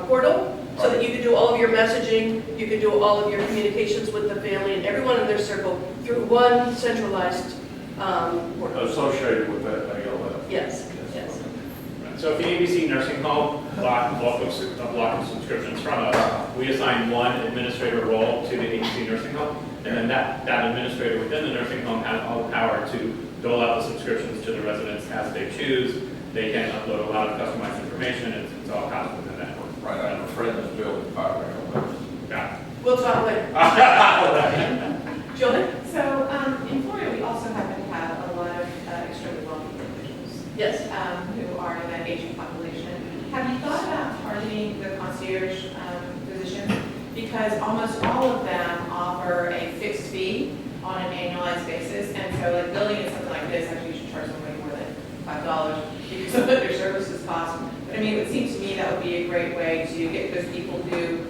portal so that you can do all of your messaging, you can do all of your communications with the family and everyone in their circle through one centralized portal. Associated with that ALF? Yes, yes. So if the ABC nursing home block of subscriptions from us, we assign one administrator role to the ABC nursing home, and then that administrator within the nursing home has all the power to dole out the subscriptions to the residents as they choose. They can upload a lot of customized information, and it's all housed within that network. Right, I have a friend that's building 5 ALFs. Got it. We'll talk later. Julie? So in Florida, we also happen to have a lot of extremely wealthy individuals. Yes. Who are in that aging population. Have you thought about targeting the concierge physicians? Because almost all of them offer a fixed fee on an annualized basis, and so like building in something like this, actually you should charge them way more than $5 because of what their services cost. But I mean, it would seem to me that would be a great way to get those people who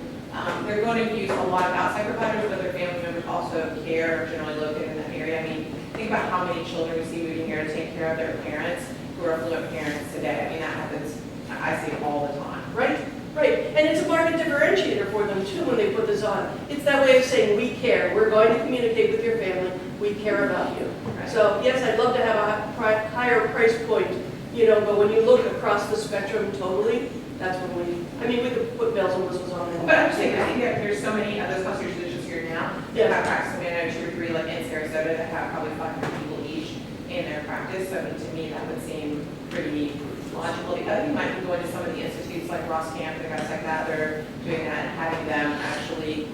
they're going to use a lot of outside providers, but their family members also care, generally located in that area. I mean, think about how many children we see moving here to take care of their parents who are affluent parents today. I mean, that happens, I see it all the time. Right, right. And it's a market differentiator for them too when they put this on. It's that way of saying, we care. We're going to communicate with your family. We care about you. Right. So yes, I'd love to have a higher price point, but when you look across the spectrum totally, that's when we could put bells and whistles on it. But I'm just saying, I think that there's so many of those concierge physicians here now that have practice. I mean, I know 2 or 3 like in Sarasota that have probably 500 people each in their practice. So to me, that would seem pretty logical. The other thing might be going to some of the institutes like Ross Camp and guys like that. They're doing that and having them actually,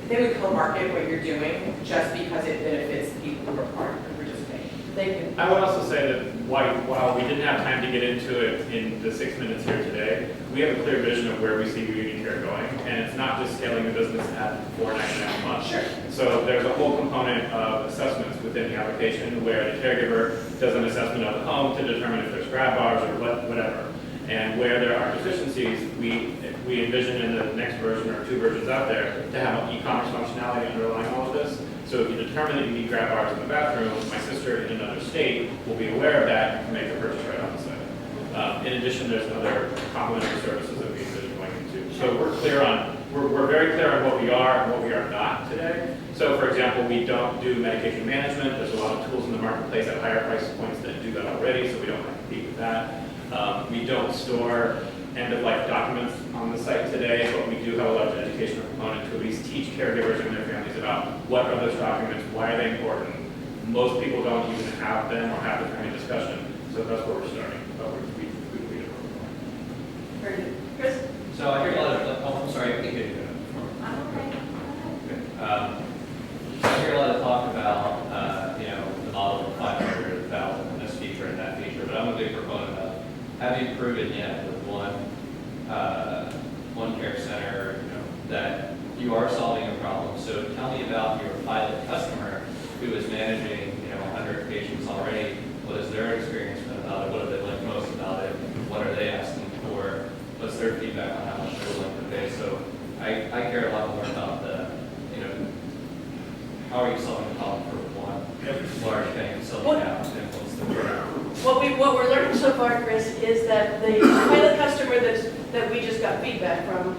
they would co-market what you're doing just because it benefits the people who are part of participating. I would also say that while we didn't have time to get into it in the 6 minutes here today, we have a clear vision of where we see Reunion Care going, and it's not just scaling the business at $4.99 a month. Sure. So there's a whole component of assessments within the application where the caregiver does an assessment of the home to determine if there's grab bars or whatever. And where there are deficiencies, we envision in the next version or 2 versions out there to have an e-commerce functionality underlying all of this. So if you determine that you need grab bars in the bathroom, my sister in another state will be aware of that and can make the purchase right on the site. In addition, there's other complementary services that we envision going into. So we're clear on we're very clear on what we are and what we are not today. So for example, we don't do medication management. There's a lot of tools in the marketplace at higher price points that do that already, so we don't have to compete with that. We don't store end-of-life documents on the site today, but we do have a large educational component to at least teach caregivers and their families about what are those documents, why are they important. Most people don't even have them or have the family discussion, so that's where we're starting. But we do it. Very good. Chris? So I hear a lot of, oh, I'm sorry, I think you I'm okay. So I hear a lot of talk about, the model of 500, 1,000, and this feature and that feature, but I'm a big proponent of, have you proven yet with one care center, that you are solving a problem? So tell me about your pilot customer who is managing, 100 patients already. What is their experience been about it? What do they like most about it? What are they asking for? What's their feedback on how much they're willing to pay? So I care a lot more about the, how are you solving the problem for one large bank selling out to influence the world? What we're learning so far, Chris, is that the pilot customer that we just got feedback from,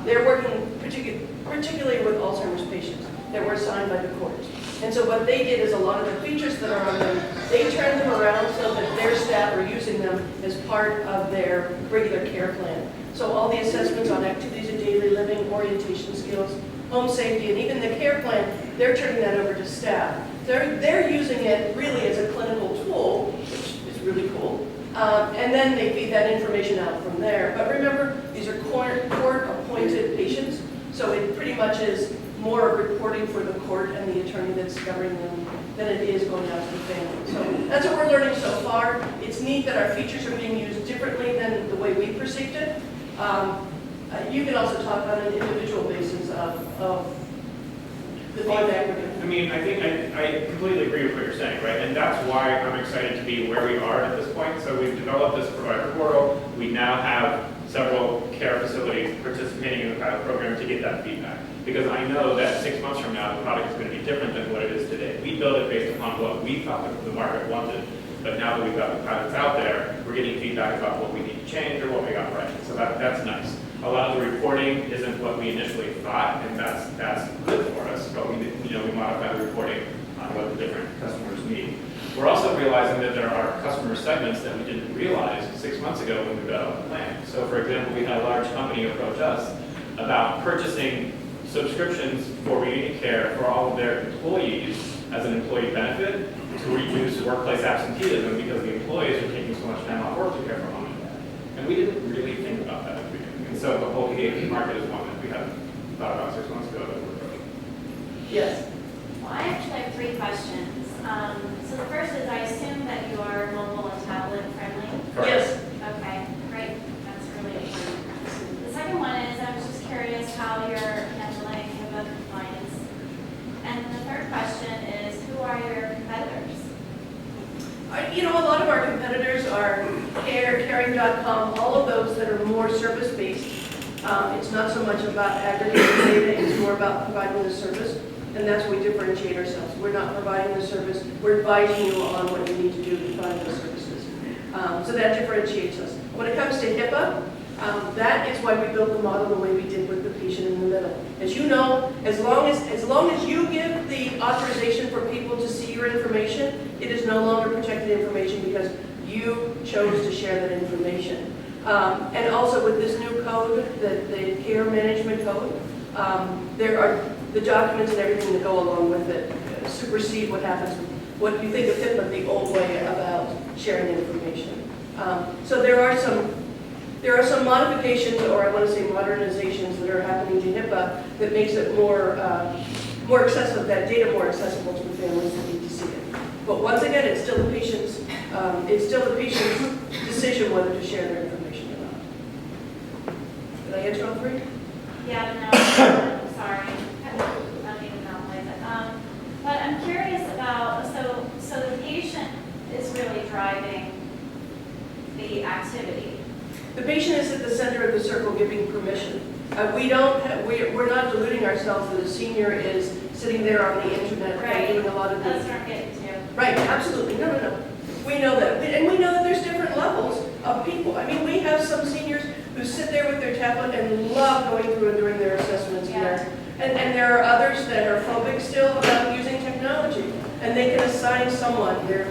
they're working particularly with Alzheimer's patients that were assigned by the courts. And so what they did is a lot of the features that are on them, they turned them around so that their staff are using them as part of their regular care plan. So all the assessments on activities of daily living, orientation skills, home safety, and even the care plan, they're turning that over to staff. They're using it really as a clinical tool, which is really cool. And then they feed that information out from there. But remember, these are court-appointed patients, so it pretty much is more of reporting for the court and the attorney that's governing them than it is going out to the family. So that's what we're learning so far. It's neat that our features are being used differently than the way we perceived it. You can also talk on an individual basis of the feedback we're getting. I mean, I think I completely agree with what you're saying, right? And that's why I'm excited to be where we are at this point. So we've developed this provider portal. We now have several care facilities participating in the pilot program to get that feedback. Because I know that 6 months from now, the product is going to be different than what it is today. We built it based upon what we thought that the market wanted. But now that we've got the pilots out there, we're getting feedback about what we need to change or what we got right. So that's nice. A lot of the reporting isn't what we initially thought, and that's good for us. But we modify the reporting on what the different customers need. We're also realizing that there are customer segments that we didn't realize 6 months ago when we developed the plan. So for example, we had a large company approach us about purchasing subscriptions for reunion care for all of their employees as an employee benefit to reduce workplace absenteeism because the employees are taking so much time off work to care for mom and dad. And we didn't really think about that at the beginning. And so the whole EAP market is one that we hadn't thought about 6 months ago that we're approaching. Yes. Well, I actually have 3 questions. So the first is, I assume that you are mobile and tablet friendly? Yes. Okay, great. That's really important. The second one is, I was just curious how you're handling HIPAA compliance. And the third question is, who are your competitors? A lot of our competitors are caring.com, all of those that are more service-based. It's not so much about aggregating data, it's more about providing the service, and that's where we differentiate ourselves. We're not providing the service, we're advising you on what you need to do to find those services. So that differentiates us. When it comes to HIPAA, that is why we built the model the way we did with the patient in the middle. As you know, as long as you give the authorization for people to see your information, it is no longer protected information because you chose to share that information. And also with this new code, the care management code, there are the documents and everything that go along with it supersede what happens, what you think of HIPAA the old way about sharing information. So there are some modifications, or I want to say modernizations, that are happening to HIPAA that makes it more accessible, that data more accessible to the families that need to see it. But once again, it's still the patient's decision whether to share their information or not. Did I answer all 3? Yeah, no, sorry. I don't even know it. But I'm curious about, so the patient is really driving the activity. The patient is at the center of the circle giving permission. We're not deluding ourselves that a senior is sitting there on the internet and doing a lot of That's what I'm getting to. Right, absolutely. No. We know that. And we know that there's different levels of people. I mean, we have some seniors who sit there with their tablet and love going through and doing their assessments here. And there are others that are phobic still about using technology. And they can assign someone, their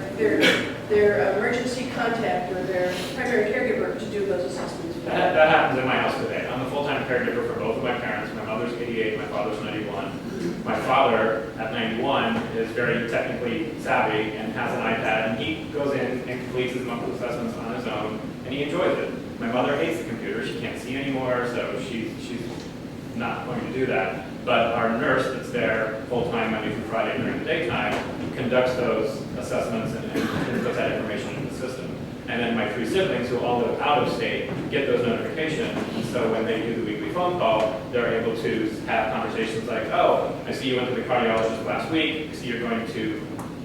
emergency contact or their primary caregiver to do those assessments. That happens in my house today. I'm the full-time caregiver for both of my parents. My mother's 88, my father's 91. My father, at 91, is very technically savvy and has an iPad, and he goes in and completes his monthly assessments on his own, and he enjoys it. My mother hates the computer. She can't see anymore, so she's not going to do that. But our nurse that's there full-time Monday through Friday during the daytime conducts those assessments and puts that information in the system. And then my 3 siblings, who all live out of state, get those notifications. And so when they do the weekly phone call, they're able to have conversations like, oh, I see you went to the cardiologist last week. I see you're going to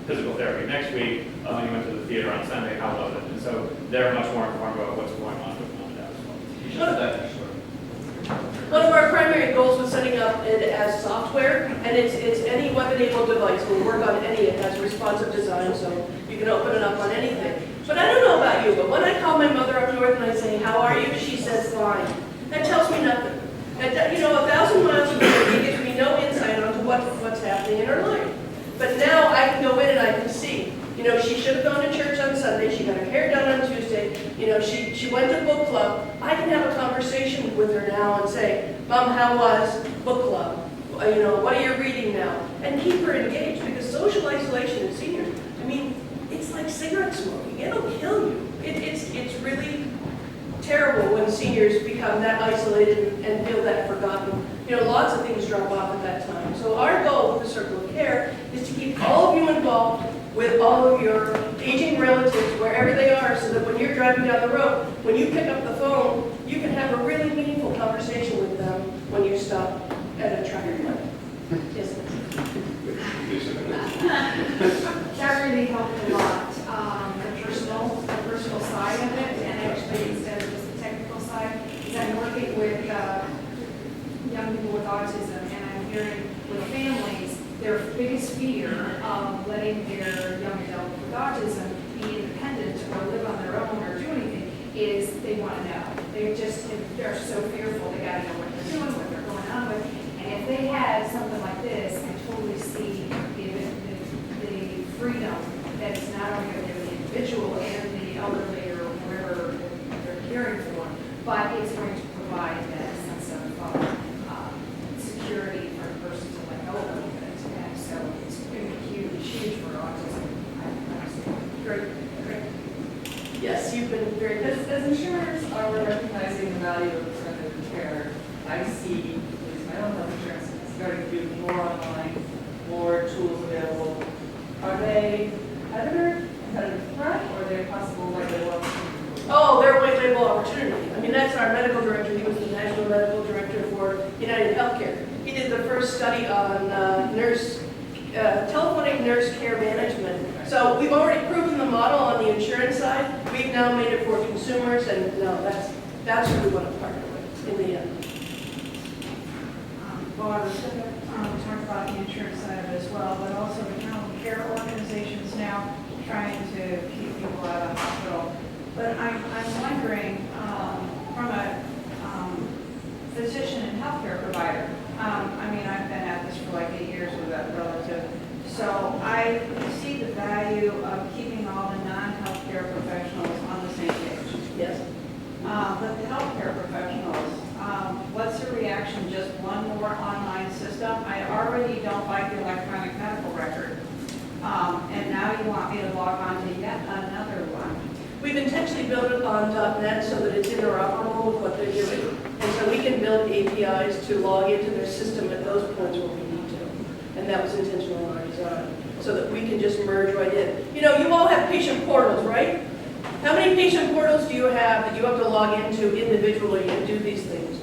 physical therapy next week. Oh, you went to the theater on Sunday. How was it? And so they're much more informed about what's going on with mom and dad as well. One of our primary goals was setting up it as software, and it's any web-enabled device will work on any. It has responsive design, so you can open it up on anything. But I don't know about you, but when I call my mother up north and I say, how are you? She says, fine. That tells me nothing. That, 1,000 miles away, it gives me no insight onto what's happening in her life. But now I can go in and I can see. She should have gone to church on Sunday. She got her hair done on Tuesday. She went to book club. I can have a conversation with her now and say, Mom, how was book club? What are you reading now? And keep her engaged, because social isolation in seniors, it's like cigarette smoking. It'll kill you. It's really terrible when seniors become that isolated and feel that forgotten. Lots of things drop off at that time. So our goal with the Circle of Care is to keep all of you involved with all of your aging relatives, wherever they are, so that when you're driving down the road, when you pick up the phone, you can have a really meaningful conversation with them when you stop at a traffic light. Yes, That really helped a lot, the personal side of it, and actually instead of just the technical side, is I'm working with young people with autism, and I'm hearing with families, their biggest fear of letting their young adult with autism be independent or live on their own or do anything is they want to know. They're so fearful, they got to know what they're doing, what they're going on with. And if they had something like this, I totally see the freedom that it's not only going to give the individual and the elderly or whoever they're caring for, but it's going to provide that sense of security for a person to let go of it. And so it's going to be huge for autism. Great. Yes, you've been very good. As insurers are recognizing the value of preventative care, I see, at least my own health insurance, starting to do more online, more tools available. Are they competitive threat, or are they a possible white label opportunity? Oh, they're a white label opportunity. That's our medical director. He was the national medical director for United Healthcare. He did the first study on telephonic nurse care management. So we've already proven the model on the insurance side. We've now made it for consumers, and no, that's who we want to partner with in the end. Well, I was going to talk about the insurance side of it as well, but also the home care organizations now trying to keep people out of the hospital. But I'm wondering, from a physician and healthcare provider, I've been at this for like 8 years with a relative, so I see the value of keeping all the non-healthcare professionals on the same page. Yes. But the healthcare professionals, what's the reaction? Just one more online system? I already don't like the electronic medical record. And now you want me to log on to yet another one. We've intentionally built it on .NET so that it's interoperable with what they're doing. And so we can build APIs to log into their system at those points where we need to. And that was intentional in our design, so that we can just merge right in. You all have patient portals, right? How many patient portals do you have that you have to log into individually and do these things?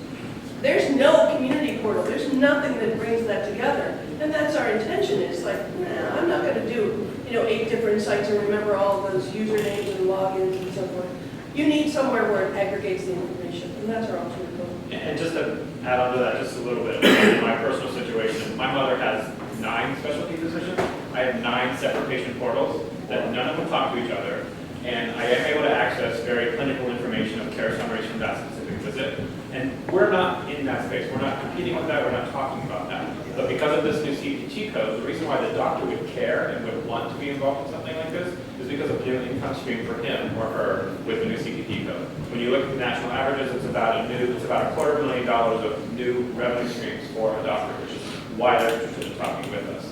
There's no community portal. There's nothing that brings that together. And that's our intention. It's like, nah, I'm not going to do 8 different sites and remember all of those usernames and logins and so forth. You need somewhere where it aggregates the information, and that's our ultimate goal. And just to add on to that just a little bit, in my personal situation, my mother has 9 specialty physicians. I have 9 separate patient portals that none of them talk to each other. And I am able to access very clinical information of care summaries from that specific physician. visit. And we're not in that space. We're not competing with that. We're not talking about that. But because of this new CPT code, the reason why the doctor would care and would want to be involved in something like this is because of the new income stream for him or her with the new CPT code. When you look at the national averages, it's about $250,000 of new revenue streams for a doctor, which is why they're interested in talking with us.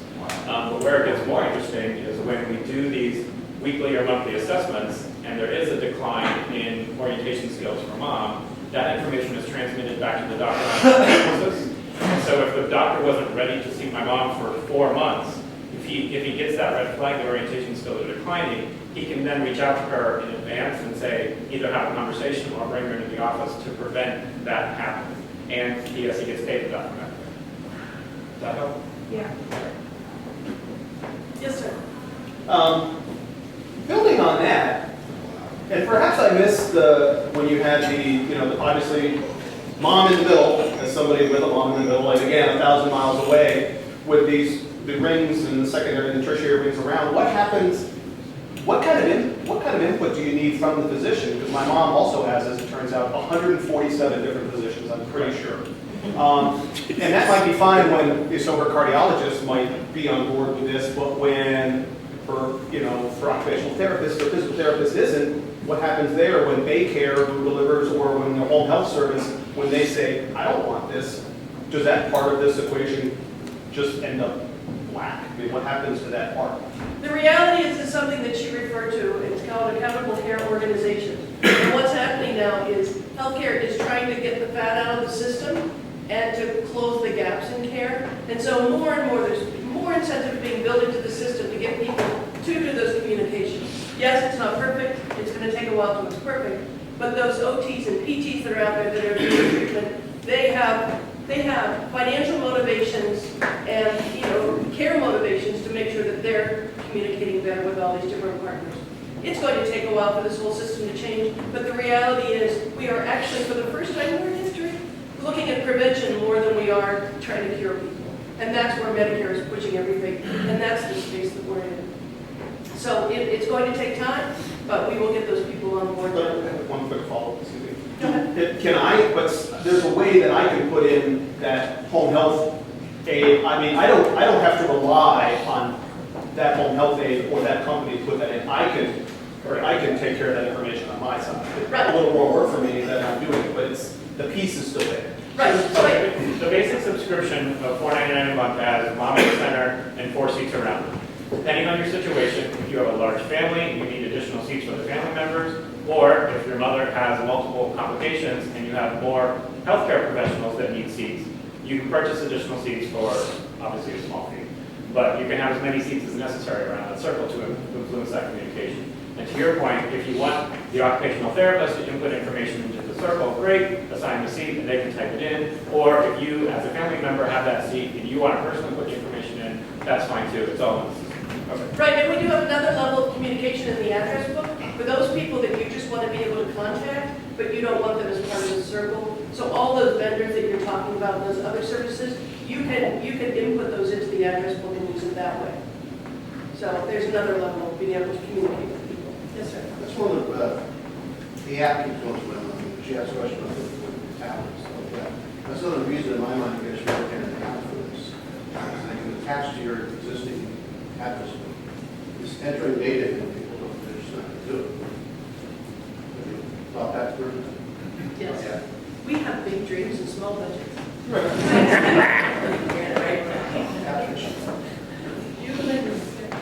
But where it gets more interesting is when we do these weekly or monthly assessments, and there is a decline in orientation skills for mom, that information is transmitted back to the doctor on a basis. So if the doctor wasn't ready to see my mom for 4 months, if he gets that red flag that orientation skills are declining, he can then reach out to her in advance and say, either have a conversation or bring her into the office to prevent that happening. And he gets paid for that from that. Does that help? Yeah. Yes, sir. Building on that, and perhaps I missed when you had obviously mom in the middle, as somebody with a mom in the middle, and again, 1,000 miles away, with the rings and the secondary and the tertiary rings around. What happens? What kind of input do you need from the physician? Because my mom also has, as it turns out, 147 different physicians, I'm pretty sure. And that might be fine so her cardiologist might be on board with this, but when for occupational therapists or physical therapist isn't, what happens there when Baycare who delivers or when the home health service, when they say, I don't want this, does that part of this equation just end up black? I mean, what happens to that part? The reality is something that she referred to. It's called accountable care organization. And what's happening now is healthcare is trying to get the fat out of the system and to close the gaps in care. And so more and more, there's more incentive being built into the system to get people to do those communications. Yes, it's not perfect. It's going to take a while till it's perfect. But those OTs and PTs that are out there that are doing treatment, they have financial motivations and care motivations to make sure that they're communicating better with all these different partners. It's going to take a while for this whole system to change, but the reality is we are actually, for the first time in our history, looking at prevention more than we are trying to cure people. And that's where Medicare is pushing everything, and that's the space that we're in. So it's going to take time, but we will get those people on board. One quick follow-up, excuse me. Go ahead. There's a way that I can put in that home health aid. I mean, I don't have to rely on that home health aid or that company to put that in. I can take care of that information on my side. It's a little more work for me that I'm doing, but the piece is still there. Right. The basic subscription of $4.99 a month has mom at the center and 4 seats around them. Depending on your situation, if you have a large family and you need additional seats for the family members, or if your mother has multiple complications and you have more healthcare professionals that need seats, you can purchase additional seats for obviously a small fee. But you can have as many seats as necessary around that circle to influence that communication. And to your point, if you want the occupational therapist to input information into the circle, great, assign the seat and they can type it in. Or if you, as a family member, have that seat and you want to personally put the information in, that's fine too. It's all in the system. Okay. Right, and we do have another level of communication in the address book for those people that you just want to be able to contact, but you don't want them as part of the circle. So all those vendors that you're talking about, those other services, you can input those into the address book and use it that way. So there's another level of being able to communicate with people. Yes, sir. That's one of the app keeps going to women. She has a question about the tablet and stuff like that. That's another reason in my mind you guys should work in an app for this. They can attach to your existing address book. It's entering data and people don't, they're just not going to do it. Have you thought that through? Yes. Yeah. We have big dreams and small budgets.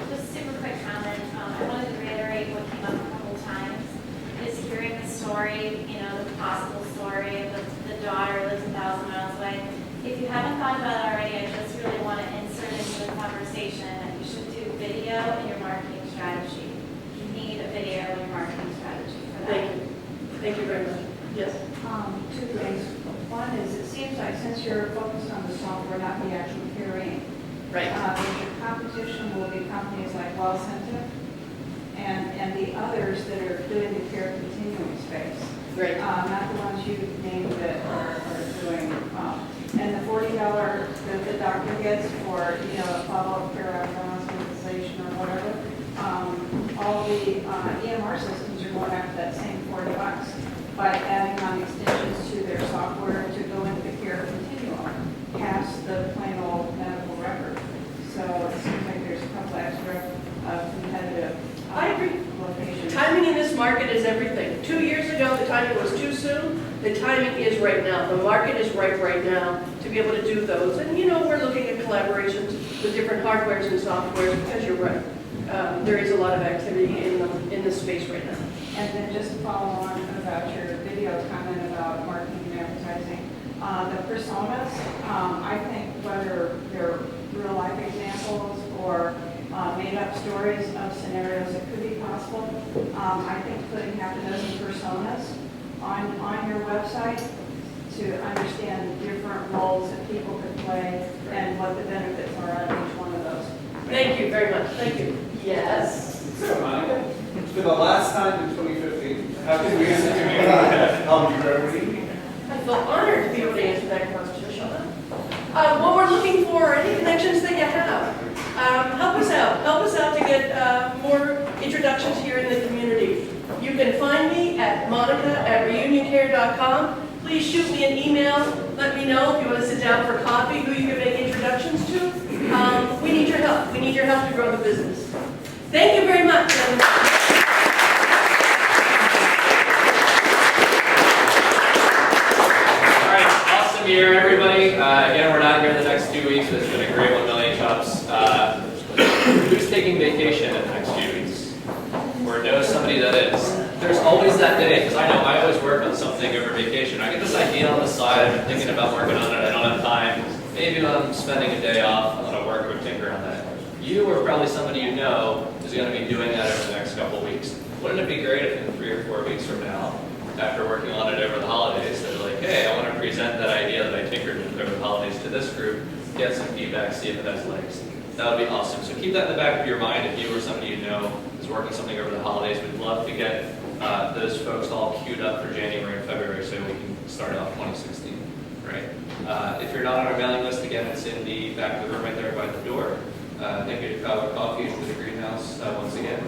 Just super quick comment. I wanted to reiterate what came up a couple times. Is hearing the story, the possible story of the daughter lives 1,000 miles away. If you haven't thought about it already, I just really want to insert into the conversation that you should do video in your marketing strategy. You need a video in your marketing strategy for that. Thank you. Thank you very much. Yes. Two things. One is, it seems like since you're focused on the software, not the actual hearing, right. Your competition will be companies like WellCentive and the others that are doing the care continuum space. Right. Not the ones you named that are doing. And the $40 that the doctor gets for a follow-up care after hospitalization or whatever, all the EMR systems are going after that same $40 by adding on extensions to their their software to go into the care continuum past the plain old medical record. So it seems like there's a couple extra competitive I agree. locations. Timing in this market is everything. 2 years ago, the timing was too soon. The timing is right now. The market is right now to be able to do those. And you know, we're looking at collaborations with different hardwares and softwares because you're right. There is a lot of activity in this space right now. And then just to follow on about your video comment about marketing and advertising, the personas, I think whether they're real life examples or made up stories of scenarios that could be possible, I think putting half a dozen personas on your website to understand different roles that people could play and what the benefits are out of each one of those. Thank you very much. Thank you. Yes. So, Monica, for the last time in 2015, how can we help you grow reading? I feel honored to be able to answer that question, Shauna. What we're looking for, any connections that you have, help us out. Help us out to get more introductions here in the community. You can find me at monica@reunioncare.com. Please shoot me an email. Let me know if you want to sit down for coffee, who you can make introductions to. We need your help. We need your help to grow the business. Thank you very much. Awesome year, everybody. Again, we're not here the next 2 weeks, but it's been a great 1 million shops. Who's taking vacation in the next few weeks? Or knows somebody that is? There's always that day, because I know I always work on something over vacation. I get this idea on the side, I've been thinking about working on it, I don't have time. Maybe I'm spending a day off, I'm going to work or tinker on that. You or probably somebody you know is going to be doing that over the next couple of weeks. Wouldn't it be great if in 3 or 4 weeks from now, after working on it over the holidays, they're like, hey, I want to present that idea that I tinkered with over the holidays to this group, get some feedback, see if it has legs. That would be awesome. So keep that in the back of your mind if you or somebody you know is working something over the holidays. We'd love to get those folks all queued up for January and February so we can start off 2016, right? If you're not on our mailing list, again, it's in the back of the room right there by the door. Thank you to Coffee for the greenhouse once again.